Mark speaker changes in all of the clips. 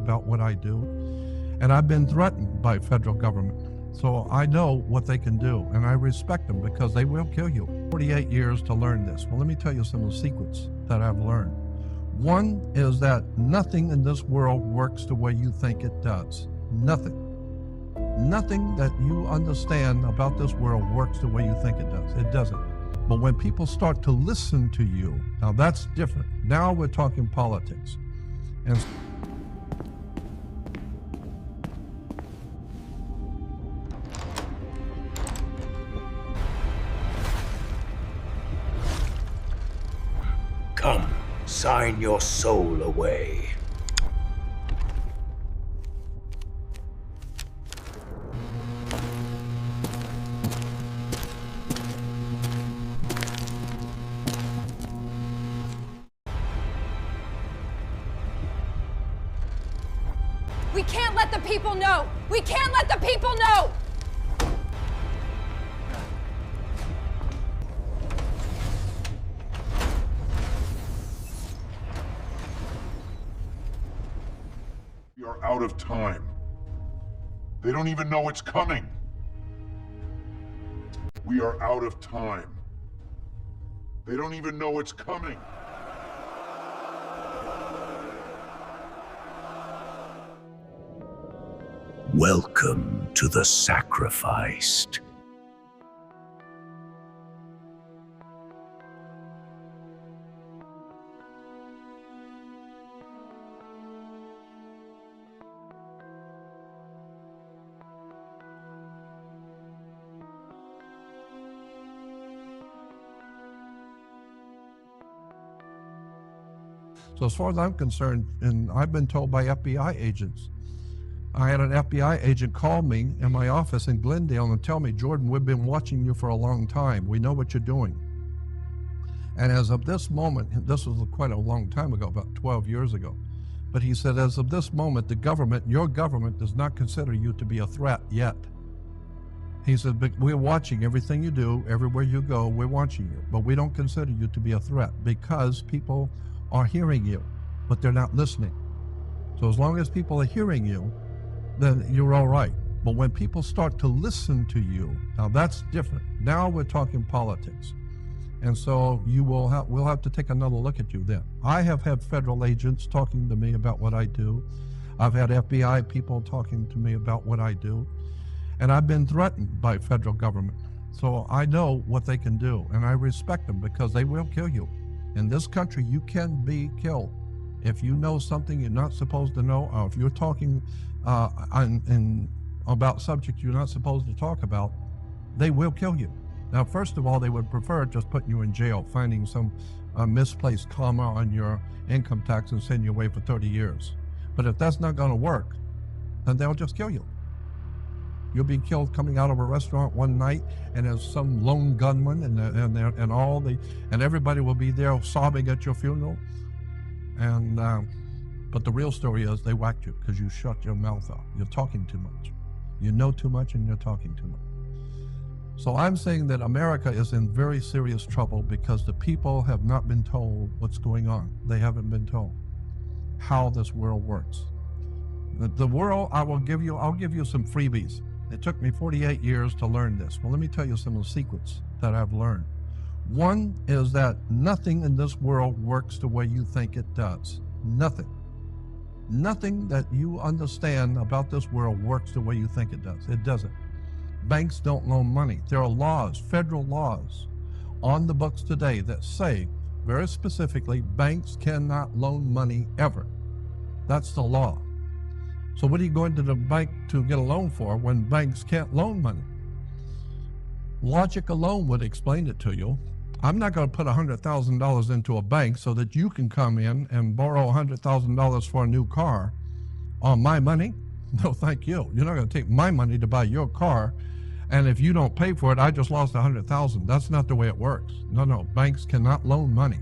Speaker 1: about what I do. And I've been threatened by federal government. So I know what they can do, and I respect them because they will kill you. 48 years to learn this. Well, let me tell you some of the secrets that I've learned. One is that nothing in this world works the way you think it does. Nothing. Nothing that you understand about this world works the way you think it does. It doesn't. But when people start to listen to you, now that's different. Now we're talking politics. And
Speaker 2: come, sign your soul away.
Speaker 3: We can't let the people know! We can't let the people know!
Speaker 4: We are out of time. They don't even know it's coming. We are out of time. They don't even know it's coming.
Speaker 2: Welcome to the sacrificed.
Speaker 1: so as far as I'm concerned, and I've been told by FBI agents, I had an FBI agent call me in my office in Glendale and tell me, Jordan, we've been watching you for a long time. We know what you're doing. And as of this moment, this was quite a long time ago, about 12 years ago, but he said, as of this moment, the government, your government, does not consider you to be a threat yet. He said, but we're watching everything you do, everywhere you go, we're watching you, but we don't consider you to be a threat because people are hearing you, but they're not listening. So as long as people are hearing you, then you're all right. But when people start to listen to you, now that's different. Now we're talking politics. And so we'll have to take another look at you then. I have had federal agents talking to me about what I do. I've had FBI people talking to me about what I do. And I've been threatened by federal government. So I know what they can do, and I respect them because they will kill you. In this country, you can be killed. If you know something you're not supposed to know, or if you're talking about subjects you're not supposed to talk about, they will kill you. Now, first of all, they would prefer just putting you in jail, finding some misplaced comma on your income tax and send you away for 30 years. But if that's not going to work, then they'll just kill you. You'll be killed coming out of a restaurant one night, and there's some lone gunman, and everybody will be there sobbing at your funeral. And but the real story is they whacked you because you shut your mouth off. You're talking too much. You know too much, and you're talking too much. So I'm saying that America is in very serious trouble because the people have not been told what's going on. They haven't been told how this world works. The world, I'll give you some freebies. It took me 48 years to learn this. Well, let me tell you some of the secrets that I've learned. One is that nothing in this world works the way you think it does. Nothing. Nothing that you understand about this world works the way you think it does. It doesn't. Banks don't loan money. There are laws, federal laws, on the books today that say, very specifically, banks cannot loan money ever. That's the law. So what are you going to the bank to get a loan for when banks can't loan money? Logic alone would explain it to you. I'm not going to put $100,000 into a bank so that you can come in and borrow $100,000 for a new car on my money. No, thank you. You're not going to take my money to buy your car, and if you don't pay for it, I just lost $100,000. That's not the way it works. No, banks cannot loan money.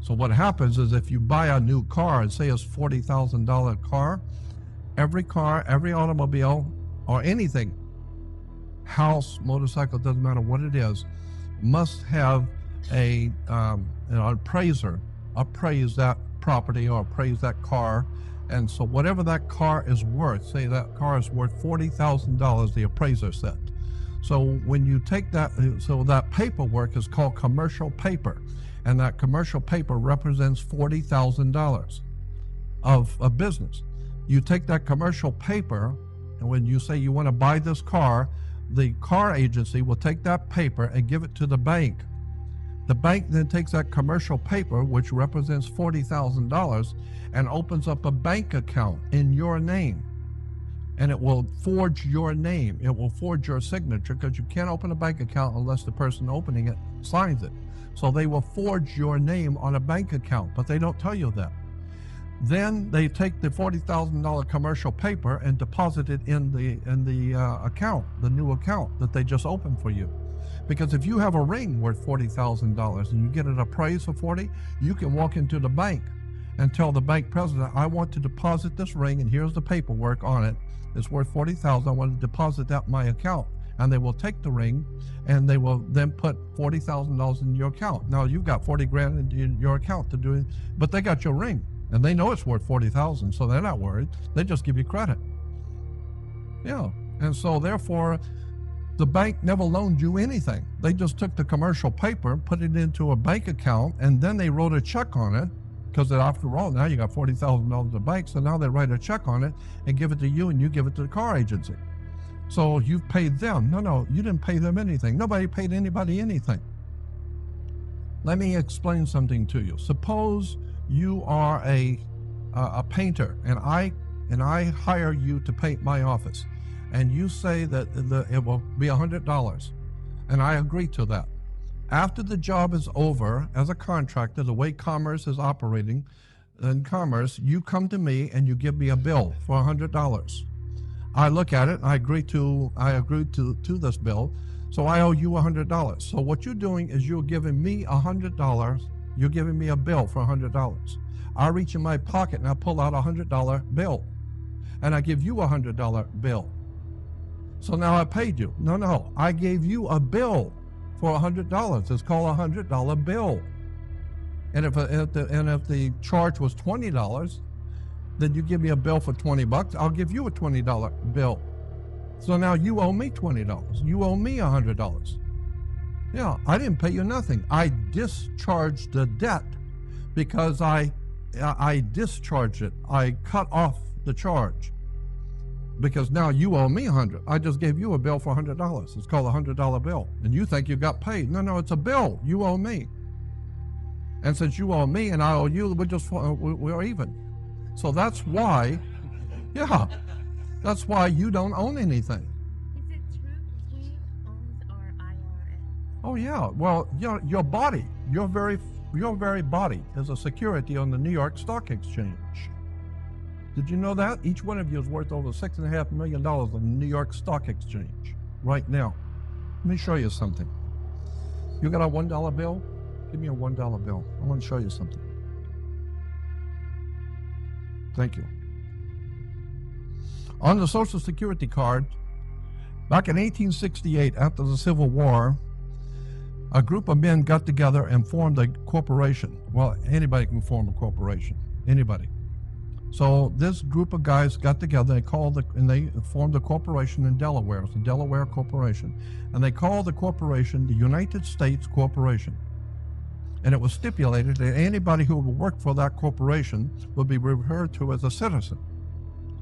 Speaker 1: So what happens is if you buy a new car, and say it's $40,000 car, every automobile or anything, house, motorcycle, doesn't matter what it is, must have an appraiser appraise that property or appraise that car And so whatever that car is worth, say that car is worth $40,000, the appraiser said. So when you take that, so that paperwork is called commercial paper, and that commercial paper represents $40,000 of a business. You take that commercial paper, and when you say you want to buy this car, the car agency will take that paper and give it to the bank. The bank then takes that commercial paper, which represents $40,000, and opens up a bank account in your name. And it will forge your name. It will forge your signature, because you can't open a bank account unless the person opening it signs it. So they will forge your name on a bank account, but they don't tell you that. Then they take the $40,000 commercial paper and deposit it in the account, the new account that they just opened for you. Because if you have a ring worth $40,000 and you get it appraised for 40, you can walk into the bank and tell the bank president, I want to deposit this ring, and here's the paperwork on it. It's worth $40,000. I want to deposit that in my account. And they will take the ring and they will then put $40,000 in your account. Now you've got 40 grand in your account to do it, but they got your ring and they know it's worth 40,000, so they're not worried. They just give you credit. Yeah, and so therefore, the bank never loaned you anything. They just took the commercial paper, put it into a bank account, and then they wrote a check on it, because after all, now you got $40,000 in the bank, so now they write a check on it and give it to you, and you give it to the car agency. So you've paid them. No, you didn't pay them anything. Nobody paid anybody anything. Let me explain something to you. Suppose you are a painter, and I hire you to paint my office. And you say that it will be $100, and I agree to that. After the job is over, as a contractor, the way commerce is operating in commerce, you come to me and you give me a bill for $100. I look at it, and I agree to this bill, so I owe you $100. So what you're doing is you're giving me $100. You're giving me a bill for $100. I reach in my pocket and I pull out a $100 bill, and I give you a $100 bill. So now I paid you. No, I gave you a bill for $100. It's called a $100 bill. And if the charge was $20, then you give me a bill for $20. I'll give you a $20 bill. So now you owe me $20. You owe me $100. Yeah, I didn't pay you nothing. I discharged the debt because I discharged it. I cut off the charge. Because now you owe me $100. I just gave you a bill for $100. It's called a $100 bill. And you think you got paid. No, it's a bill. You owe me. And since you owe me and I owe you, we're even. So that's why, that's why you don't own anything.
Speaker 5: Is it true he owns our IRS?
Speaker 1: Oh yeah, well, your body, your very body is a security on the New York Stock Exchange. Did you know that? Each one of you is worth over $6.5 million on the New York Stock Exchange right now. Let me show you something. You got a $1 bill? Give me a $1 bill. I want to show you something. Thank you. On the Social Security card, back in 1868, after the Civil War, a group of men got together and formed a corporation. Well, anybody can form a corporation. Anybody. So this group of guys got together, and they formed a corporation in Delaware. It's a Delaware corporation. And they called the corporation the United States Corporation. And it was stipulated that anybody who would work for that corporation would be referred to as a citizen.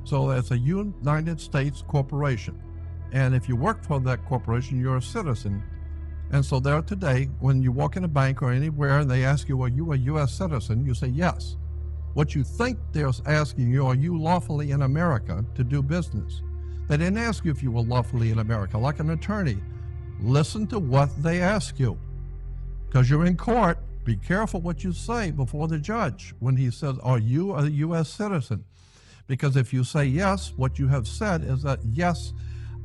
Speaker 1: So it's a United States Corporation. And if you work for that corporation, you're a citizen. And so there today, when you walk in a bank or anywhere and they ask you, are you a U.S. citizen? You say yes. What you think they're asking you, are you lawfully in America to do business? They didn't ask you if you were lawfully in America, like an attorney. Listen to what they ask you. Because you're in court, be careful what you say before the judge when he says, are you a U.S. citizen? Because if you say yes, what you have said is that, yes,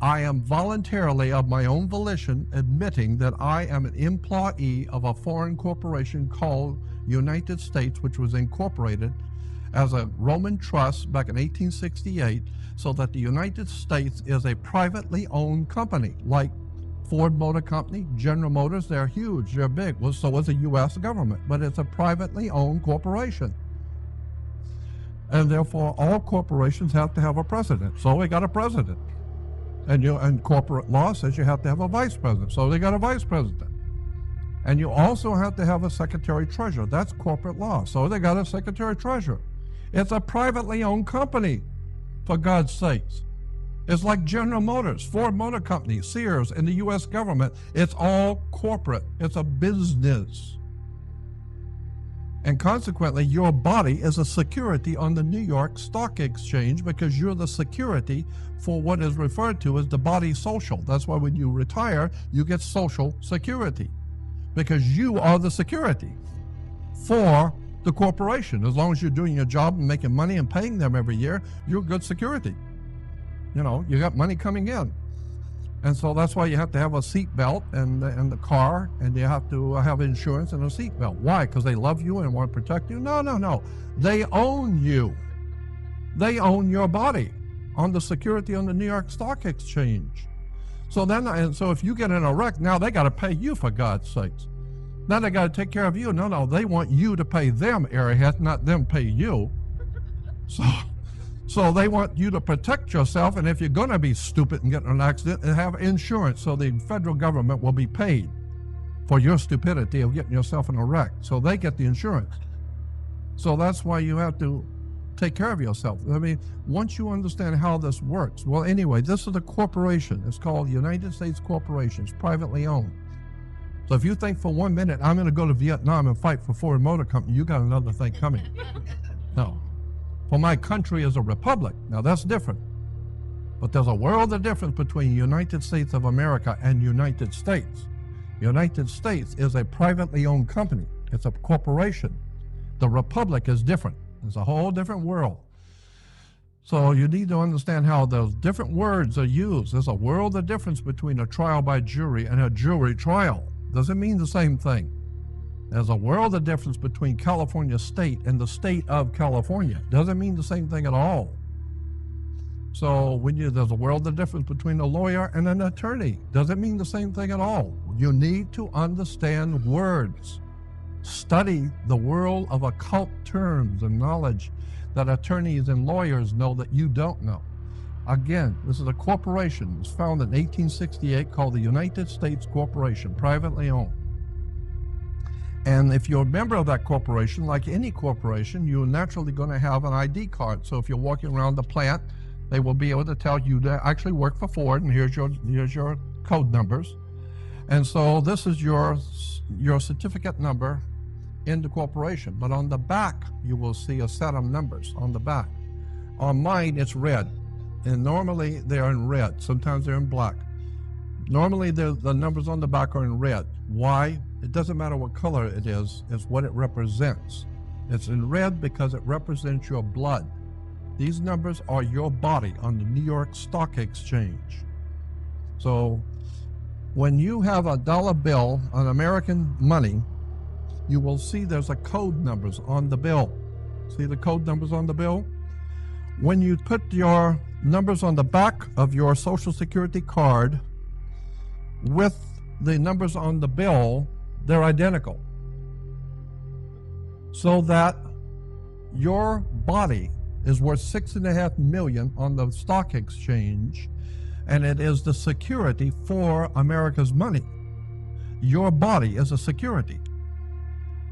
Speaker 1: I am voluntarily, of my own volition, admitting that I am an employee of a foreign corporation called United States, which was incorporated as a Roman trust back in 1868, so that the United States is a privately owned company, like Ford Motor Company, General Motors. They're huge, they're big. Well, so is the U.S. government, but it's a privately owned corporation. And therefore, all corporations have to have a president. So they got a president. And corporate law says you have to have a vice president. So they got a vice president. And you also have to have a secretary treasurer. That's corporate law. So they got a secretary treasurer. It's a privately owned company, for God's sakes. It's like General Motors, Ford Motor Company, Sears, and the U.S. government. It's all corporate. It's a business. And consequently, your body is a security on the New York Stock Exchange because you're the security for what is referred to as the body social. That's why when you retire, you get Social Security because you are the security for the corporation. As long as you're doing your job and making money and paying them every year, you're good security. You know, you got money coming in. And so that's why you have to have a seat belt and the car, and you have to have insurance and a seat belt. Why? Because they love you and want to protect you? No, no, no. They own you. They own your body on the security on the New York Stock Exchange. So then, and so if you get in a wreck, now they got to pay you, for God's sakes. Now they got to take care of you. No, no, they want you to pay them, airhead, not them pay you. So they want you to protect yourself, and if you're going to be stupid and get in an accident, have insurance so the federal government will be paid for your stupidity of getting yourself in a wreck. So they get the insurance. So that's why you have to take care of yourself. I mean, once you understand how this works, well, anyway, this is a corporation. It's called United States Corporation. It's privately owned. So if you think for 1 minute, I'm going to go to Vietnam and fight for Ford Motor Company, you got another thing coming. No. For my country is a republic. Now that's different. But there's a world of difference between United States of America and United States. United States is a privately owned company. It's a corporation. The republic is different. It's a whole different world. So you need to understand how those different words are used. There's a world of difference between a trial by jury and a jury trial. Doesn't mean the same thing. There's a world of difference between California state and the state of California. Doesn't mean the same thing at all. So there's a world of difference between a lawyer and an attorney. Doesn't mean the same thing at all. You need to understand words. Study the world of occult terms and knowledge that attorneys and lawyers know that you don't know. Again, this is a corporation. It was founded in 1868 called the United States Corporation, privately owned. And if you're a member of that corporation, like any corporation, you're naturally going to have an ID card. So if you're walking around the plant, they will be able to tell you to actually work for Ford, and here's your code numbers. And so this is your certificate number in the corporation. But on the back, you will see a set of numbers on the back. On mine, it's red. And normally they're in red. Sometimes they're in black. Normally the numbers on the back are in red. Why? It doesn't matter what color it is, it's what it represents. It's in red because it represents your blood. These numbers are your body on the New York Stock Exchange. So when you have a dollar bill on American money, you will see there's a code numbers on the bill. See the code numbers on the bill? When you put your numbers on the back of your Social Security card with the numbers on the bill, they're identical. So that your body is worth $6.5 million on the stock exchange, and it is the security for America's money. Your body is a security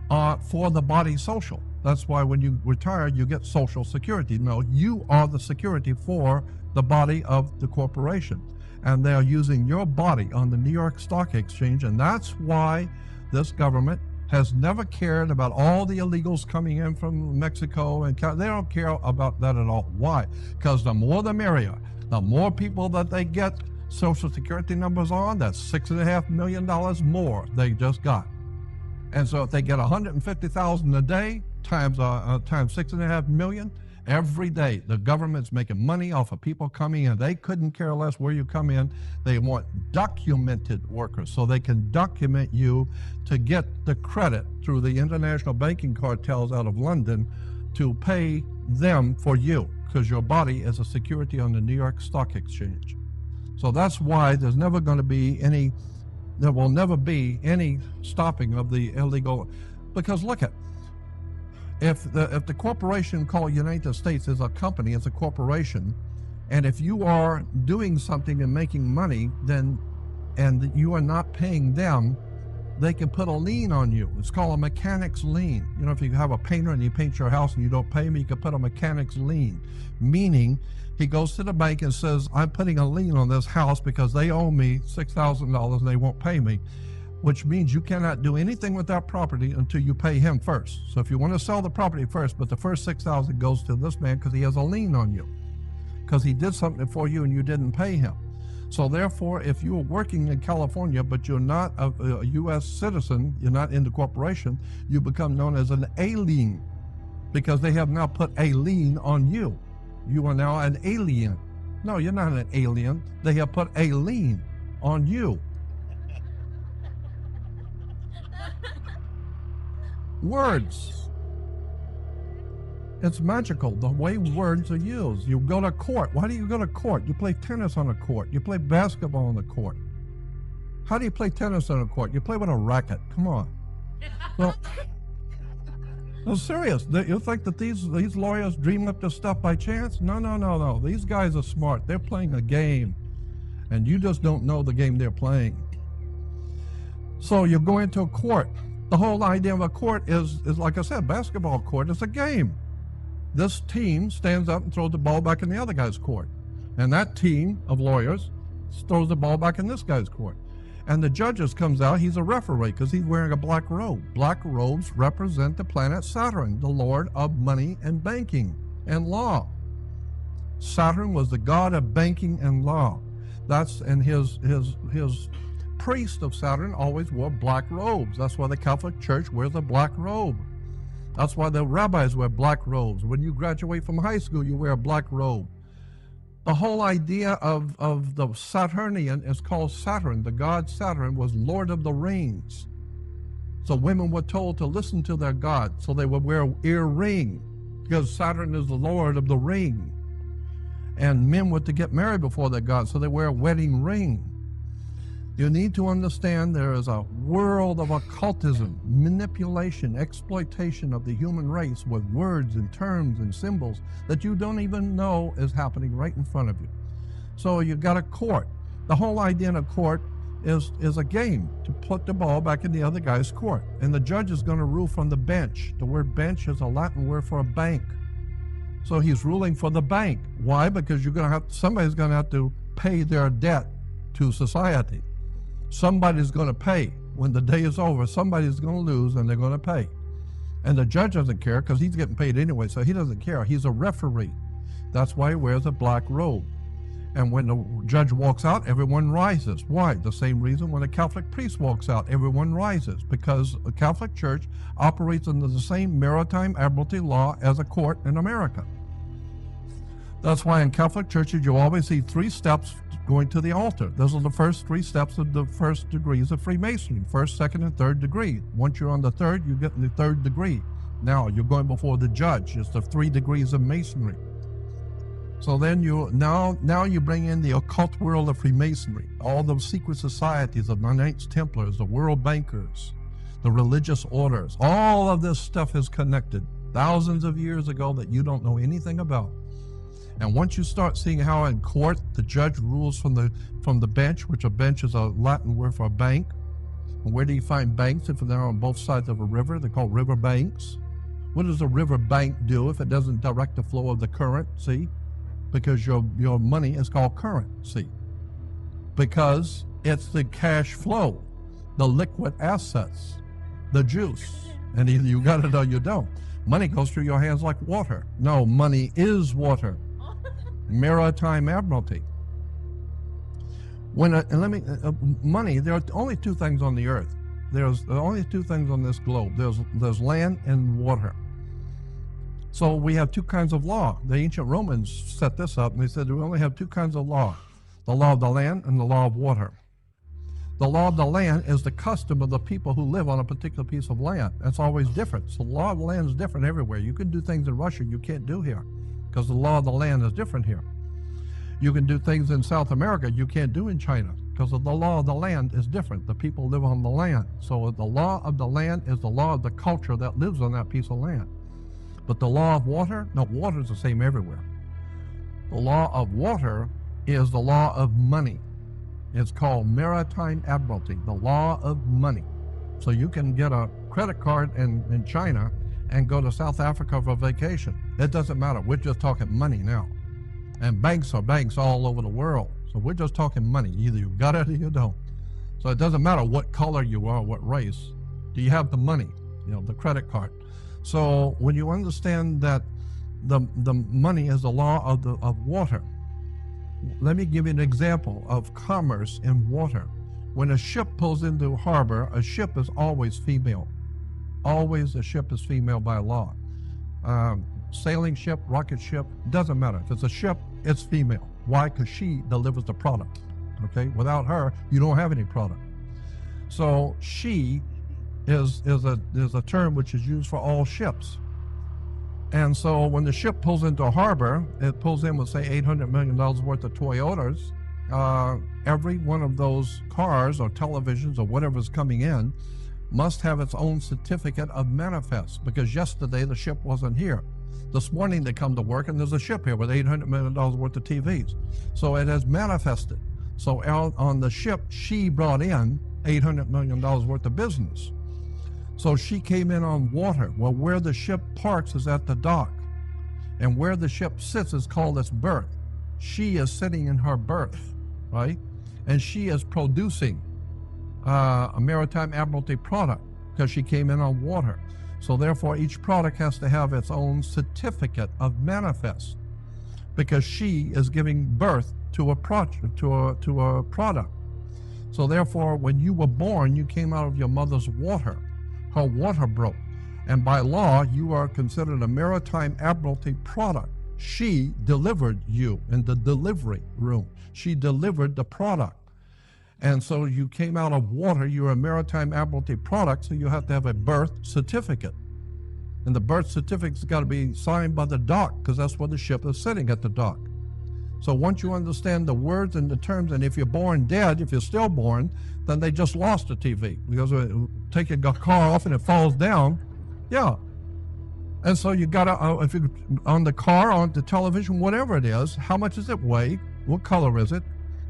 Speaker 1: for the body social. That's why when you retire, you get Social Security. No, you are the security for the body of the corporation. And they're using your body on the New York Stock Exchange, and that's why this government has never cared about all the illegals coming in from Mexico, and they don't care about that at all. Why? Because the more the merrier. The more people that they get Social Security numbers on, that's $6.5 million more they just got. And so if they get 150,000 a day times 6.5 million every day, the government's making money off of people coming in. They couldn't care less where you come in. They want documented workers so they can document you to get the credit through the international banking cartels out of London to pay them for you, because your body is a security on the New York Stock Exchange. So that's why there's never going to be any, there will never be any stopping of the illegal, because look at, If the corporation called United States is a company, it's a corporation, and if you are doing something and making money, then and you are not paying them, they can put a lien on you. It's called a mechanic's lien. You know, if you have a painter and he paints your house and you don't pay him, you can put a mechanic's lien, meaning he goes to the bank and says, I'm putting a lien on this house because they owe me $6,000 and they won't pay me, which means you cannot do anything with that property until you pay him first. So if you want to sell the property first, but the first $6,000 goes to this man because he has a lien on you, because he did something for you and you didn't pay him. So therefore, if you're working in California, but you're not a U.S. citizen, you're not in the corporation, you become known as an alien, because they have now put a lien on you. You are now an alien. No, you're not an alien. They have put a lien on you. Words. It's magical, the way words are used. You go to court. Why do you go to court? You play tennis on a court. You play basketball on the court. How do you play tennis on a court? You play with a racket. Come on. Well, no, serious. You think that these lawyers dream up this stuff by chance? No. These guys are smart. They're playing a game, and you just don't know the game they're playing. So you go into a court. The whole idea of a court is like I said, basketball court is a game. This team stands up and throws the ball back in the other guy's court. And that team of lawyers throws the ball back in this guy's court. And the judges comes out, he's a referee because he's wearing a black robe. Black robes represent the planet Saturn, the lord of money and banking and law. Saturn was the god of banking and law. And his priest of Saturn always wore black robes. That's why the Catholic Church wears a black robe. That's why the rabbis wear black robes. When you graduate from high school, you wear a black robe. The whole idea of the Saturnian is called Saturn. The god Saturn was Lord of the Rings. So women were told to listen to their god, so they would wear an earring, because Saturn is the Lord of the Ring. And men were to get married before their god, so they wear a wedding ring. You need to understand there is a world of occultism, manipulation, exploitation of the human race with words and terms and symbols that you don't even know is happening right in front of you. So you've got a court. The whole idea in a court is a game to put the ball back in the other guy's court. And the judge is going to rule from the bench. The word bench is a Latin word for a bank. So he's ruling for the bank. Why? Because somebody's going to have to pay their debt to society. Somebody's going to pay. When the day is over, somebody's going to lose and they're going to pay. And the judge doesn't care because he's getting paid anyway, so he doesn't care. He's a referee. That's why he wears a black robe. And when the judge walks out, everyone rises. Why? The same reason when a Catholic priest walks out, everyone rises, because the Catholic Church operates under the same maritime admiralty law as a court in America. That's why in Catholic churches you always see 3 steps going to the altar. Those are the first 3 steps of the first degrees of Freemasonry, 1st, 2nd, and 3rd degree. Once you're on the 3rd, you get the 3rd degree. Now you're going before the judge. It's the 3 degrees of Masonry. So then now you bring in the occult world of Freemasonry, all the secret societies of the Knights Templars, the world bankers, the religious orders. All of this stuff is connected thousands of years ago that you don't know anything about. And once you start seeing how in court the judge rules from the bench, which a bench is a Latin word for a bank. And where do you find banks if they're on both sides of a river? They're called river banks. What does a river bank do if it doesn't direct the flow of the current? See? Because your money is called currency. Because it's the cash flow, the liquid assets, the juice. And either you got it or you don't. Money goes through your hands like water. No, money is water. Maritime admiralty. Money, there are only 2 things on the earth. There's only 2 things on this globe. There's land and water. So we have 2 kinds of law. The ancient Romans set this up and they said we only have 2 kinds of law. The law of the land and the law of water. The law of the land is the custom of the people who live on a particular piece of land. That's always different. So the law of the land is different everywhere. You can do things in Russia you can't do here, because the law of the land is different here. You can do things in South America you can't do in China, because of the law of the land is different. The people live on the land. So the law of the land is the law of the culture that lives on that piece of land. But the law of water, no, water is the same everywhere. The law of water is the law of money. It's called Maritime Admiralty, the law of money. So you can get a credit card in China and go to South Africa for vacation. It doesn't matter. We're just talking money now. And banks are banks all over the world. So we're just talking money. Either you got it or you don't. So it doesn't matter what color you are, what race. Do you have the money? You know, the credit card. So when you understand that the money is the law of water, let me give you an example of commerce in water. When a ship pulls into harbor, a ship is always female. Always a ship is female by law. Sailing ship, rocket ship, doesn't matter. If it's a ship, it's female. Why? Because she delivers the product. Okay? Without her, you don't have any product. So she is a term which is used for all ships. And so when the ship pulls into a harbor, it pulls in with, say, $800 million worth of Toyotas. Every one of those cars or televisions or whatever's coming in must have its own certificate of manifest, because yesterday the ship wasn't here. This morning they come to work and there's a ship here with $800 million worth of TVs. So it has manifested. So on the ship, she brought in $800 million worth of business. So she came in on water. Well, where the ship parks is at the dock. And where the ship sits is called its berth. She is sitting in her berth, right? And she is producing a Maritime Admiralty product because she came in on water. So therefore, each product has to have its own certificate of manifest, because she is giving birth to a product. So therefore, when you were born, you came out of your mother's water. Her water broke. And by law, you are considered a Maritime Admiralty product. She delivered you in the delivery room. She delivered the product. And so you came out of water, you're a Maritime Admiralty product, so you have to have a birth certificate. And the birth certificate's got to be signed by the dock, because that's where the ship is sitting, at the dock. So once you understand the words and the terms, and if you're born dead, if you're still born, then they just lost a TV, because take your car off and it falls down. Yeah. And so you got to, if you on the car, on the television, whatever it is, how much does it weigh? What color is it?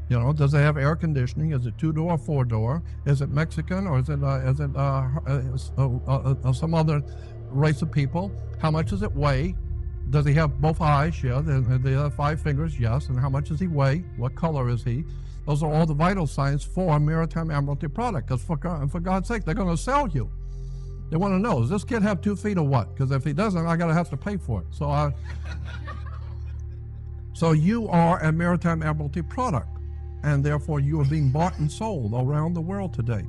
Speaker 1: You know, does it have air conditioning? Is it 2-door, 4-door? Is it Mexican, or is it some other race of people? How much does it weigh? Does he have both eyes? Yeah. They have 5 fingers? Yes. And how much does he weigh? What color is he? Those are all the vital signs for a Maritime Admiralty product. Because for God's sake, they're going to sell you. They want to know, does this kid have 2 feet or what? Because if he doesn't, I gotta have to pay for it. So you are a Maritime Admiralty product, and therefore you are being bought and sold around the world today.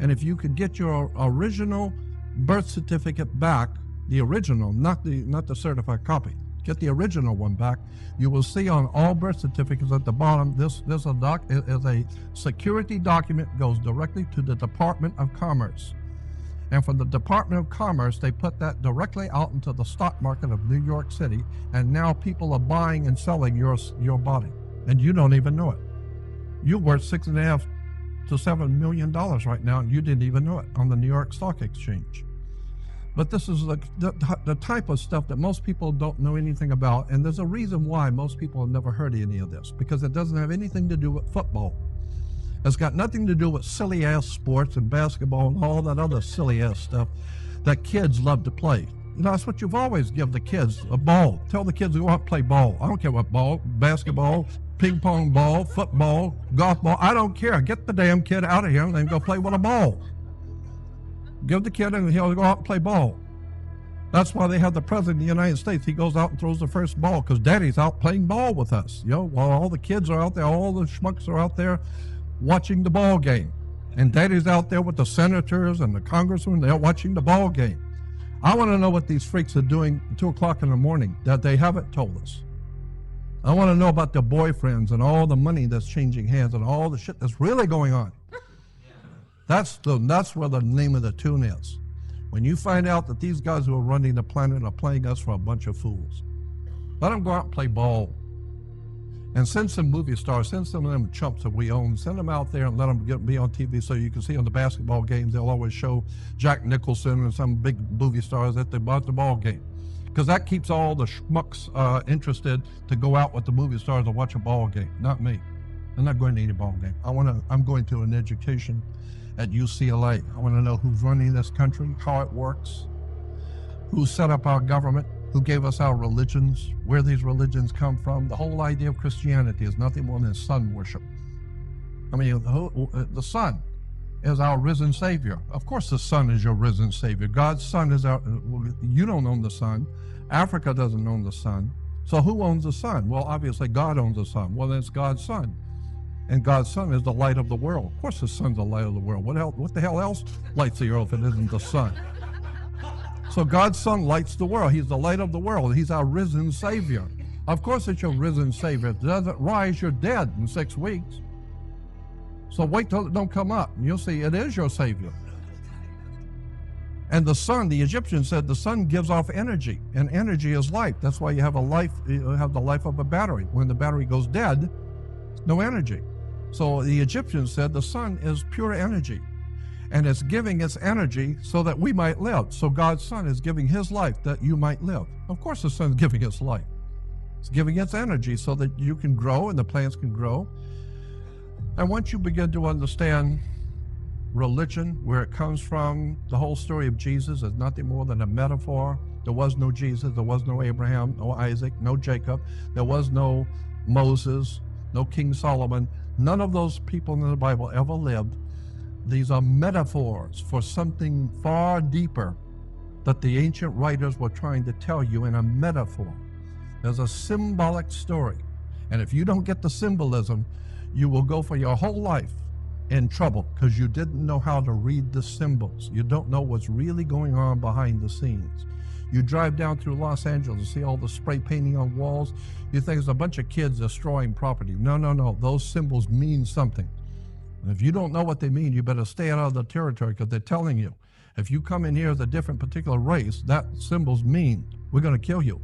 Speaker 1: And if you could get your original birth certificate back, the original, not the certified copy, get the original one back, you will see on all birth certificates at the bottom, this is a security document, goes directly to the Department of Commerce. And from the Department of Commerce, they put that directly out into the stock market of New York City, and now people are buying and selling your body, and you don't even know it. You're worth $6.5 to $7 million right now, and you didn't even know it on the New York Stock Exchange. But this is the type of stuff that most people don't know anything about, and there's a reason why most people have never heard any of this, because it doesn't have anything to do with football. It's got nothing to do with silly-ass sports and basketball and all that other silly-ass stuff that kids love to play. You know, that's what you've always given the kids, a ball. Tell the kids to go out and play ball. I don't care what ball, basketball, ping pong ball, football, golf ball. I don't care. Get the damn kid out of here and then go play with a ball. Give the kid and he'll go out and play ball. That's why they have the President of the United States. He goes out and throws the first ball because Daddy's out playing ball with us. You know, while all the kids are out there, all the schmucks are out there watching the ball game. And Daddy's out there with the senators and the congressmen. They're watching the ball game. I want to know what these freaks are doing at 2 o'clock in the morning that they haven't told us. I want to know about their boyfriends and all the money that's changing hands and all the shit that's really going on. That's where the name of the tune is. When you find out that these guys who are running the planet are playing us for a bunch of fools. Let them go out and play ball. And send some movie stars, send some of them chumps that we own, send them out there and let them be on TV so you can see on the basketball games, they'll always show Jack Nicholson and some big movie stars at the ball game. because that keeps all the schmucks interested to go out with the movie stars and watch a ball game. Not me. I'm not going to any ball game. I'm going to an education at UCLA. I want to know who's running this country, how it works, who set up our government, who gave us our religions, where these religions come from. The whole idea of Christianity is nothing more than sun worship. I mean, the sun is our risen Savior. Of course the sun is your risen Savior. God's sun is our, you don't own the sun. Africa doesn't own the sun. So who owns the sun? Well, obviously God owns the sun. Well, then it's God's sun. And God's sun is the light of the world. Of course the sun's the light of the world. What the hell else lights the earth if it isn't the sun? So God's sun lights the world. He's the light of the world. He's our risen Savior. Of course it's your risen Savior. If it doesn't rise, you're dead in 6 weeks. So wait till it don't come up, and you'll see it is your Savior. And the sun, the Egyptians said the sun gives off energy, and energy is life. That's why you have the life of a battery. When the battery goes dead, no energy. So the Egyptians said the sun is pure energy, and it's giving its energy so that we might live. So God's sun is giving his life that you might live. Of course the sun's giving its life. It's giving its energy so that you can grow and the plants can grow. And once you begin to understand religion, where it comes from, the whole story of Jesus is nothing more than a metaphor. There was no Jesus, there was no Abraham, no Isaac, no Jacob, there was no Moses, no King Solomon. None of those people in the Bible ever lived. These are metaphors for something far deeper that the ancient writers were trying to tell you in a metaphor. There's a symbolic story. And if you don't get the symbolism, you will go for your whole life in trouble because you didn't know how to read the symbols. You don't know what's really going on behind the scenes. You drive down through Los Angeles and see all the spray painting on walls. You think it's a bunch of kids destroying property. No, no, no. Those symbols mean something. And if you don't know what they mean, you better stay out of the territory because they're telling you. If you come in here as a different particular race, that symbols mean we're going to kill you.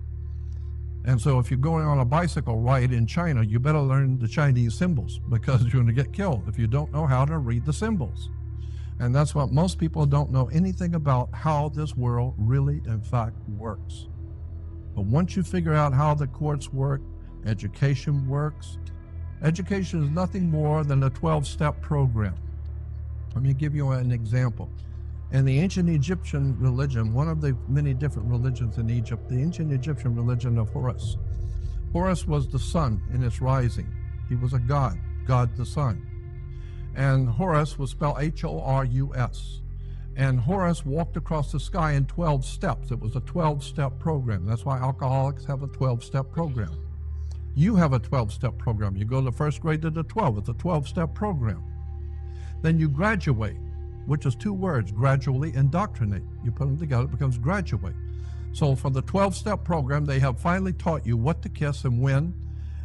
Speaker 1: And so if you're going on a bicycle ride in China, you better learn the Chinese symbols because you're going to get killed if you don't know how to read the symbols. And that's what most people don't know anything about, how this world really, in fact, works. But once you figure out how the courts work, education works. Education is nothing more than a 12-step program. Let me give you an example. In the ancient Egyptian religion, one of the many different religions in Egypt, the ancient Egyptian religion of Horus. Horus was the sun in its rising. He was a god, God the sun. And Horus was spelled H-O-R-U-S. And Horus walked across the sky in 12 steps. It was a 12-step program. That's why alcoholics have a 12-step program. You have a 12-step program. You go to first grade to the 12. It's a 12-step program. Then you graduate, which is 2 words, gradually indoctrinate. You put them together, it becomes graduate. So for the 12-step program, they have finally taught you what to kiss and when,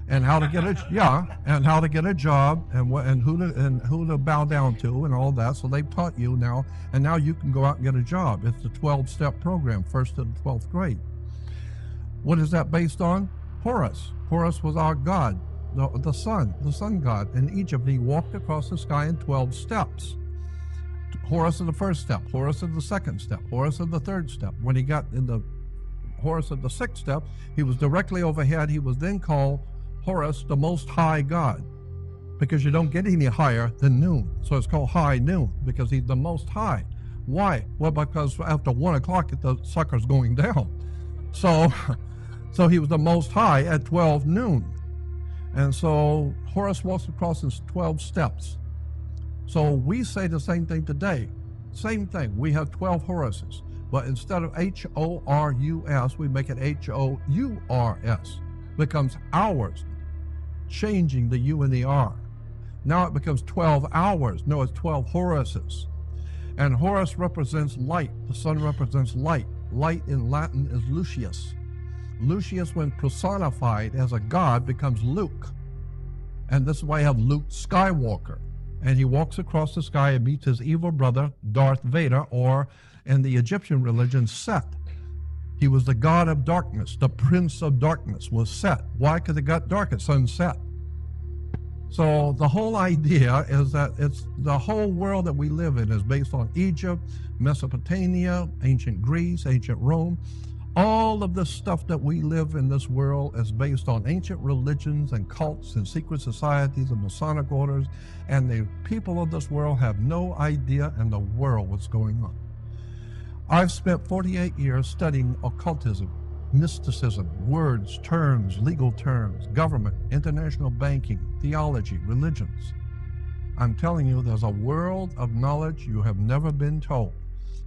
Speaker 1: and how to get and how to get a job, and who to bow down to, and all that. So they've taught you now, and now you can go out and get a job. It's the 12-step program, 1st to the 12th grade. What is that based on? Horus. Horus was our god, the sun god in Egypt. He walked across the sky in 12 steps. Horus is the first step, Horus is the second step, Horus is the third step. When he got in the Horus of the 6th step, he was directly overhead. He was then called Horus, the Most High God, because you don't get any higher than noon. So it's called high noon because he's the Most High. Why? Well, because after 1 o'clock, the sucker's going down. So he was the Most High at 12 noon. And so Horus walks across his 12 steps. So we say the same thing today. Same thing. We have 12 Horuses. But instead of H-O-R-U-S, we make it H-O-U-R-S. Becomes hours, changing the U and the R. Now it becomes 12 hours. No, it's 12 Horuses. And Horus represents light. The sun represents light. Light in Latin is Lucius. Lucius, when personified as a god, becomes Luke. And this is why you have Luke Skywalker. And he walks across the sky and meets his evil brother, Darth Vader, or in the Egyptian religion, Set. He was the god of darkness. The prince of darkness was Set. Why? Because it got dark at sunset. So the whole idea is that it's the whole world that we live in is based on Egypt, Mesopotamia, ancient Greece, ancient Rome. All of the stuff that we live in this world is based on ancient religions and cults and secret societies and Masonic orders, and the people of this world have no idea in the world what's going on. I've spent 48 years studying occultism, mysticism, words, terms, legal terms, government, international banking, theology, religions. I'm telling you, there's a world of knowledge you have never been told.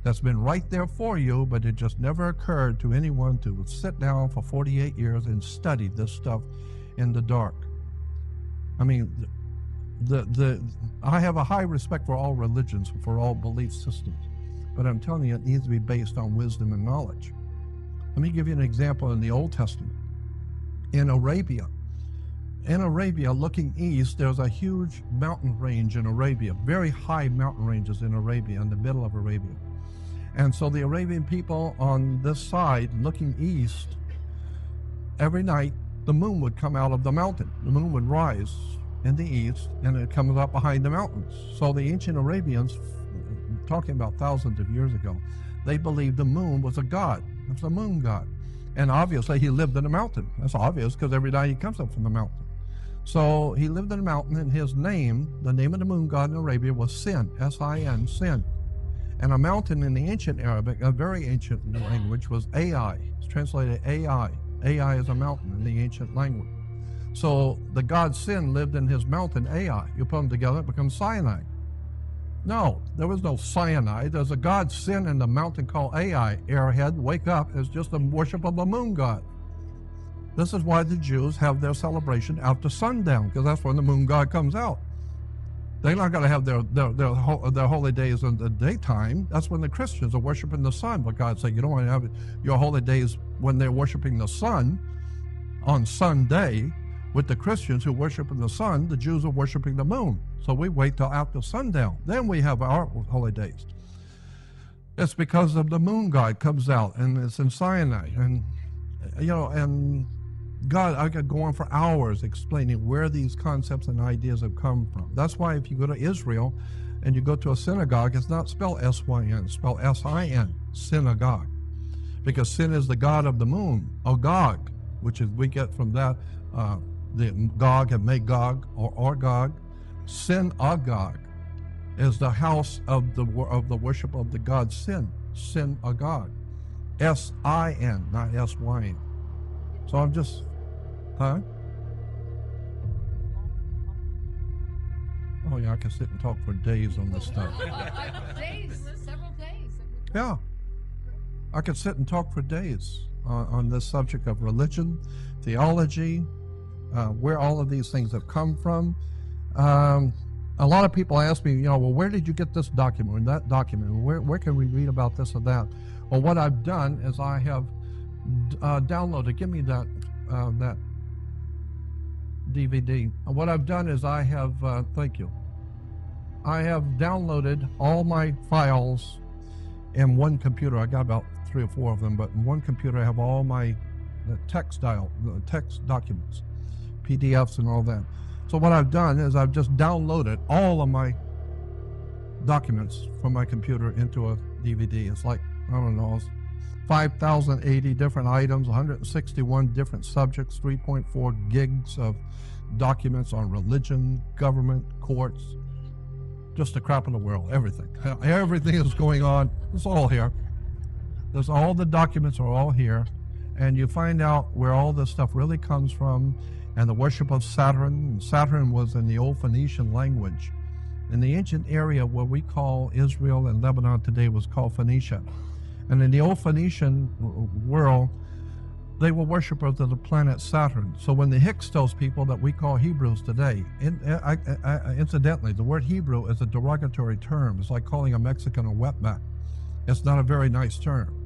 Speaker 1: That's been right there for you, but it just never occurred to anyone to sit down for 48 years and study this stuff in the dark. I mean, I have a high respect for all religions, for all belief systems, but I'm telling you, it needs to be based on wisdom and knowledge. Let me give you an example in the Old Testament. In Arabia, looking east, there's a huge mountain range in Arabia, very high mountain ranges in Arabia, in the middle of Arabia. And so the Arabian people on this side, looking east, every night the moon would come out of the mountain. The moon would rise in the east, and it comes up behind the mountains. So the ancient Arabians, talking about thousands of years ago, they believed the moon was a god. It was a moon god. And obviously he lived in a mountain. That's obvious because every night he comes up from the mountain. So he lived in a mountain, and his name, the name of the moon god in Arabia, was Sin, S-I-N, Sin. And a mountain in the ancient Arabic, a very ancient language, was Ai. It's translated Ai. Ai is a mountain in the ancient language. So the god Sin lived in his mountain, Ai. You put them together, it becomes cyanide. No, there was no cyanide. There's a god Sin in the mountain called Ai. Airhead, wake up. It's just the worship of the moon god. This is why the Jews have their celebration after sundown, because that's when the moon god comes out. They're not going to have their holy days in the daytime. That's when the Christians are worshiping the sun. But God said, you don't want to have your holy days when they're worshiping the sun on Sunday. With the Christians who worship in the sun, the Jews are worshiping the moon. So we wait till after sundown. Then we have our holy days. It's because of the moon god comes out, and it's in cyanide. And, you know, and God, I could go on for hours explaining where these concepts and ideas have come from. That's why if you go to Israel and you go to a synagogue, it's not spelled S-Y-N, it's spelled S-I-N, synagogue. Because Sin is the god of the moon, Agog, which is, we get from that, the Gog and Magog, or Gog. Synagogue is the house of the worship of the god Sin, Synagogue. S-I-N, not S-Y-N. So I'm just, huh? Oh yeah, I can sit and talk for days on this stuff.
Speaker 3: Several days.
Speaker 1: Yeah, I could sit and talk for days on this subject of religion, theology, where all of these things have come from. A lot of people ask me, you know, well, where did you get this document or that document? Where can we read about this or that? Well, what I've done is I have downloaded, give me that that DVD. What I've done is I have, thank you, I have downloaded all my files in one computer. I got about 3 or 4 of them, but in one computer I have all my text documents, PDFs and all that. So what I've done is I've just downloaded all of my documents from my computer into a DVD. It's like, I don't know, 5,080 different items, 161 different subjects, 3.4 gigs of documents on religion, government, courts, just the crap in the world, everything. Everything is going on. It's all here. There's all the documents are all here, and you find out where all this stuff really comes from, and the worship of Saturn. Saturn was in the old Phoenician language. In the ancient area where we call Israel and Lebanon today was called Phoenicia. And in the old Phoenician world, they were worshipers of the planet Saturn. So when the Hyksos people that we call Hebrews today, incidentally, the word Hebrew is a derogatory term. It's like calling a Mexican a wetback. It's not a very nice term.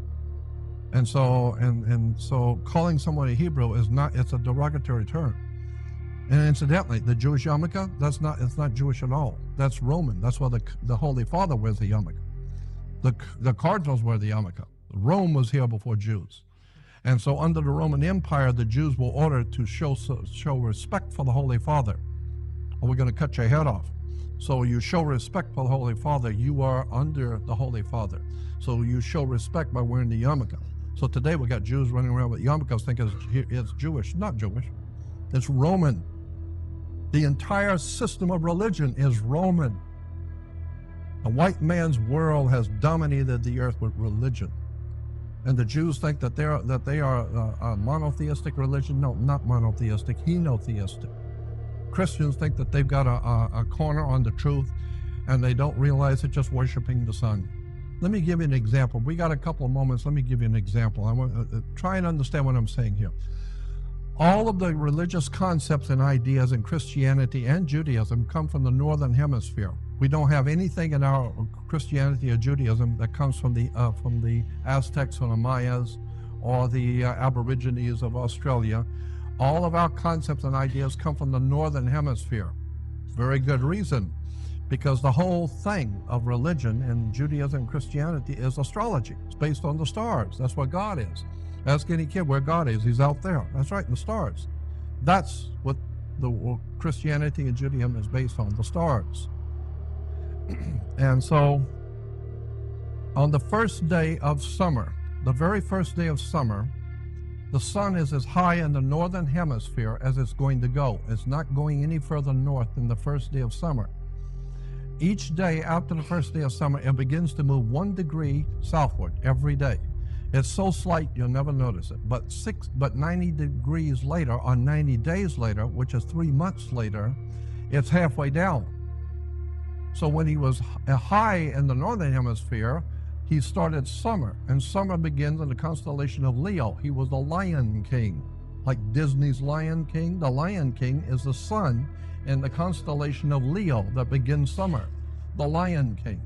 Speaker 1: And so, so calling someone a Hebrew is not, it's a derogatory term. And incidentally, the Jewish yarmulke, it's not Jewish at all. That's Roman. That's why the Holy Father wears the yarmulke. The cardinals wear the yarmulke. Rome was here before Jews. And so under the Roman Empire, the Jews were ordered to show respect for the Holy Father, or we're going to cut your head off. So you show respect for the Holy Father, you are under the Holy Father. So you show respect by wearing the yarmulke. So today we got Jews running around with yarmulkes thinking it's Jewish. Not Jewish. It's Roman. The entire system of religion is Roman. The white man's world has dominated the earth with religion. And the Jews think that they are a monotheistic religion. No, not monotheistic, henotheistic. Christians think that they've got a corner on the truth, and they don't realize it's just worshiping the sun. Let me give you an example. We got a couple of moments. Let me give you an example. I want to try and understand what I'm saying here. All of the religious concepts and ideas in Christianity and Judaism come from the Northern Hemisphere. We don't have anything in our Christianity or Judaism that comes from the Aztecs or the Mayas or the Aborigines of Australia. All of our concepts and ideas come from the Northern Hemisphere. Very good reason, because the whole thing of religion in Judaism and Christianity is astrology. It's based on the stars. That's what God is. Ask any kid where God is. He's out there. That's right, in the stars. That's what the Christianity and Judaism is based on, the stars. And so on the first day of summer, the very first day of summer, the sun is as high in the Northern Hemisphere as it's going to go. It's not going any further north than the first day of summer. Each day after the first day of summer, it begins to move 1 degree southward every day. It's so slight you'll never notice it. But 90 degrees later, or 90 days later, which is 3 months later, it's halfway down. So when he was high in the Northern Hemisphere, he started summer, and summer begins in the constellation of Leo. He was the Lion King, like Disney's Lion King. The Lion King is the sun in the constellation of Leo that begins summer, the Lion King,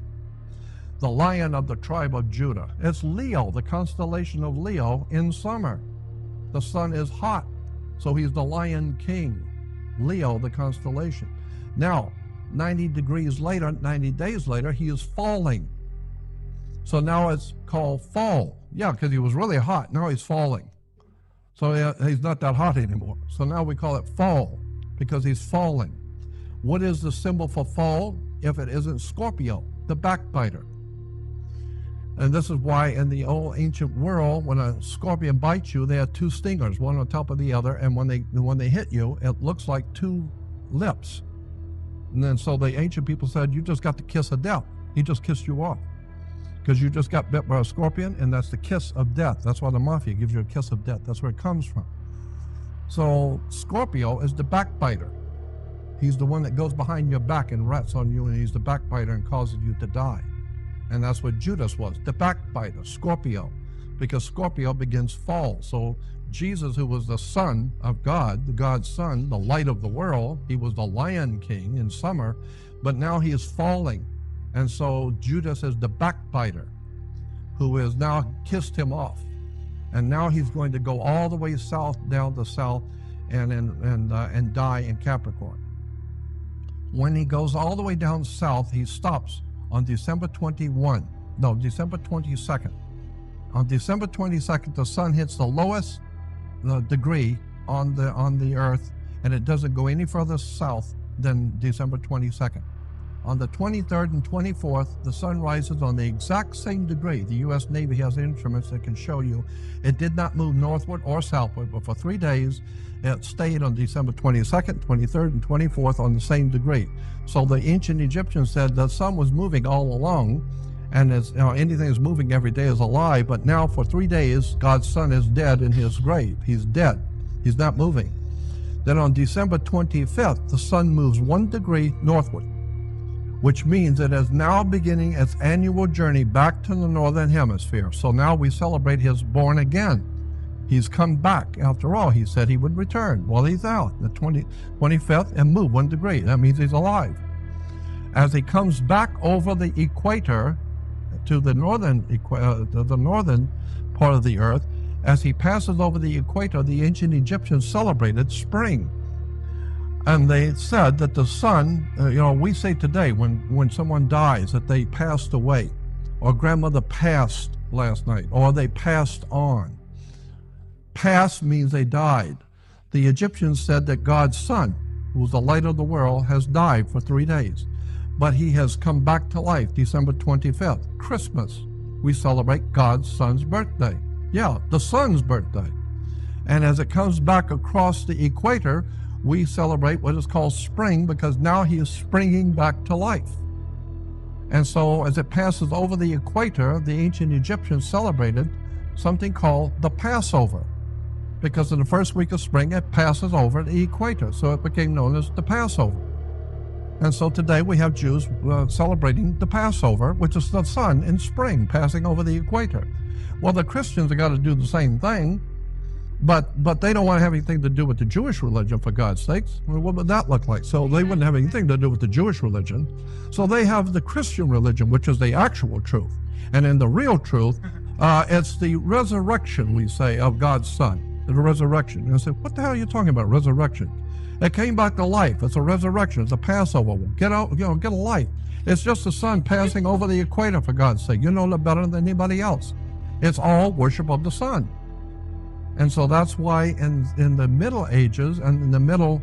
Speaker 1: the lion of the tribe of Judah. It's Leo, the constellation of Leo in summer. The sun is hot, so he's the Lion King, Leo, the constellation. Now, 90 degrees later, 90 days later, he is falling. So now it's called fall. Yeah, because he was really hot. Now he's falling. So he's not that hot anymore. So now we call it fall because he's falling. What is the symbol for fall if it isn't Scorpio, the backbiter? And this is why in the old ancient world, when a scorpion bites you, they have 2 stingers, one on top of the other. And when they hit you, it looks like 2 lips. And then so the ancient people said, you just got the kiss of death. He just kissed you off because you just got bit by a scorpion, and that's the kiss of death. That's why the mafia gives you a kiss of death. That's where it comes from. So Scorpio is the backbiter. He's the one that goes behind your back and rats on you, and he's the backbiter and causes you to die. And that's what Judas was, the backbiter, Scorpio, because Scorpio begins fall. So Jesus, who was the Son of God, the God's Son, the light of the world, he was the Lion King in summer, but now he is falling. And so Judas is the backbiter who has now kissed him off. And now he's going to go all the way south, down the south, and die in Capricorn. When he goes all the way down south, he stops on December 22nd. On December 22nd, the sun hits the lowest degree on the earth, and it doesn't go any further south than December 22nd. On the 23rd and 24th, the sun rises on the exact same degree. The U.S. Navy has instruments that can show you it did not move northward or southward, but for 3 days, it stayed on December 22nd, 23rd, and 24th on the same degree. So the ancient Egyptians said the sun was moving all along, and anything that's moving every day is a lie, but now for 3 days, God's son is dead in his grave. He's dead. He's not moving. Then on December 25th, the sun moves 1 degree northward, which means it is now beginning its annual journey back to the Northern Hemisphere. So now we celebrate his born again. He's come back. After all, he said he would return. Well, he's out, the 25th, and move 1 degree. That means he's alive. As he comes back over the equator to the northern part of the earth, as he passes over the equator, the ancient Egyptians celebrated spring. And they said that the sun, we say today when someone dies that they passed away, or grandmother passed last night, or they passed on. Passed means they died. The Egyptians said that God's son, who was the light of the world, has died for 3 days. But he has come back to life December 25th. Christmas, we celebrate God's son's birthday. Yeah, the sun's birthday. And as it comes back across the equator, we celebrate what is called spring, because now he is springing back to life. And so as it passes over the equator, the ancient Egyptians celebrated something called the Passover, because in the first week of spring, it passes over the equator. So it became known as the Passover. And so today we have Jews celebrating the Passover, which is the sun in spring passing over the equator. Well, the Christians have got to do the same thing, but they don't want to have anything to do with the Jewish religion, for God's sakes. Well, what would that look like? So they wouldn't have anything to do with the Jewish religion. So they have the Christian religion, which is the actual truth. And in the real truth, it's the resurrection, we say, of God's Son, the resurrection. And I said, what the hell are you talking about, resurrection? It came back to life. It's a resurrection. It's a Passover. Get out, get a life. It's just the sun passing over the equator, for God's sake. You know it better than anybody else. It's all worship of the sun. And so that's why in the Middle Ages and in the Middle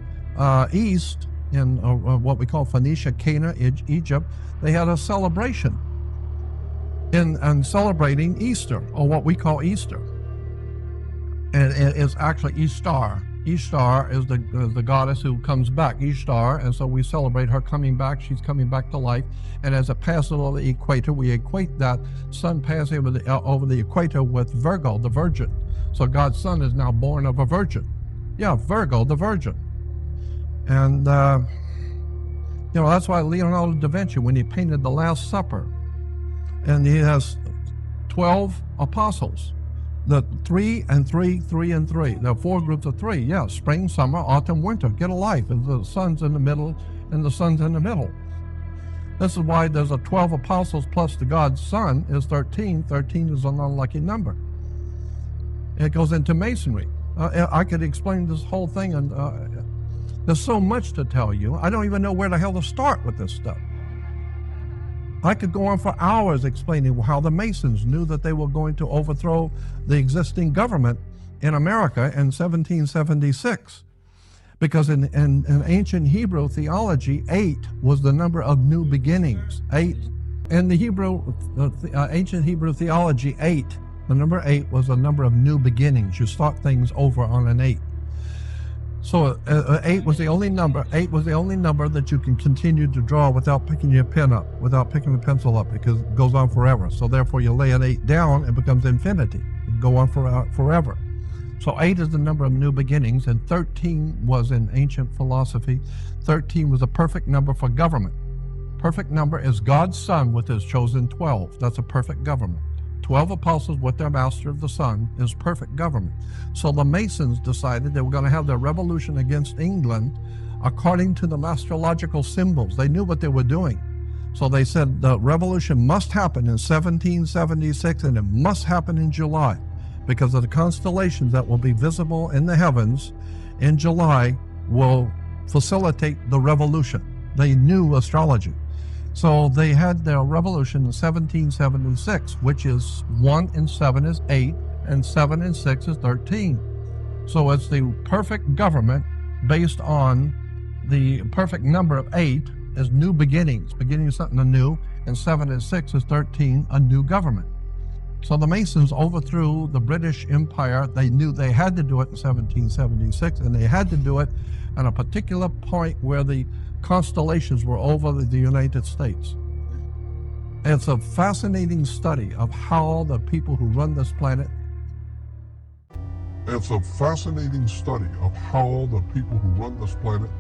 Speaker 1: East, in what we call Phoenicia, Cana, Egypt, they had a celebration in celebrating Easter, or what we call Easter. And it is actually Ishtar. Ishtar is the goddess who comes back, Ishtar, and so we celebrate her coming back. She's coming back to life, and as it passes over the equator, we equate that sun passing over the equator with Virgo, the Virgin. So God's Son is now born of a virgin. Yeah, Virgo, the Virgin. And, that's why Leonardo da Vinci, when he painted the Last Supper, and he has 12 apostles, the 3 and 3, 3 and 3. There are 4 groups of 3. Yeah, spring, summer, autumn, winter. Get a life. And the sun's in the middle, and the sun's in the middle. This is why there's a 12 apostles plus the God's Son is 13. 13 is an unlucky number. It goes into Masonry. I could explain this whole thing, and there's so much to tell you. I don't even know where the hell to start with this stuff. I could go on for hours explaining how the Masons knew that they were going to overthrow the existing government in America in 1776. Because in ancient Hebrew theology, 8 was the number of new beginnings. 8. In the ancient Hebrew theology, 8, the number 8 was a number of new beginnings. You start things over on an 8. So 8 was the only number. 8 was the only number that you can continue to draw without picking your pen up, without picking the pencil up, because it goes on forever. So therefore, you lay an 8 down, it becomes infinity. It can go on forever. So 8 is the number of new beginnings, and 13 was in ancient philosophy. 13 was a perfect number for government. Perfect number is God's Son with his chosen 12. That's a perfect government. 12 apostles with their master of the sun is perfect government. So the Masons decided they were going to have their revolution against England according to the astrological symbols. They knew what they were doing. So they said the revolution must happen in 1776, and it must happen in July, because of the constellations that will be visible in the heavens in July will facilitate the revolution. They knew astrology. So they had their revolution in 1776, which is 1 and 7 is 8, and 7 and 6 is 13. So it's the perfect government based on the perfect number of 8 is new beginnings, beginning something anew, and 7 and 6 is 13, a new government. So the Masons overthrew the British Empire. They knew they had to do it in 1776, and they had to do it at a particular point where the constellations were over the United States. It's a fascinating study of how the people who run this planet
Speaker 4: It's a fascinating study of how the people who run this planet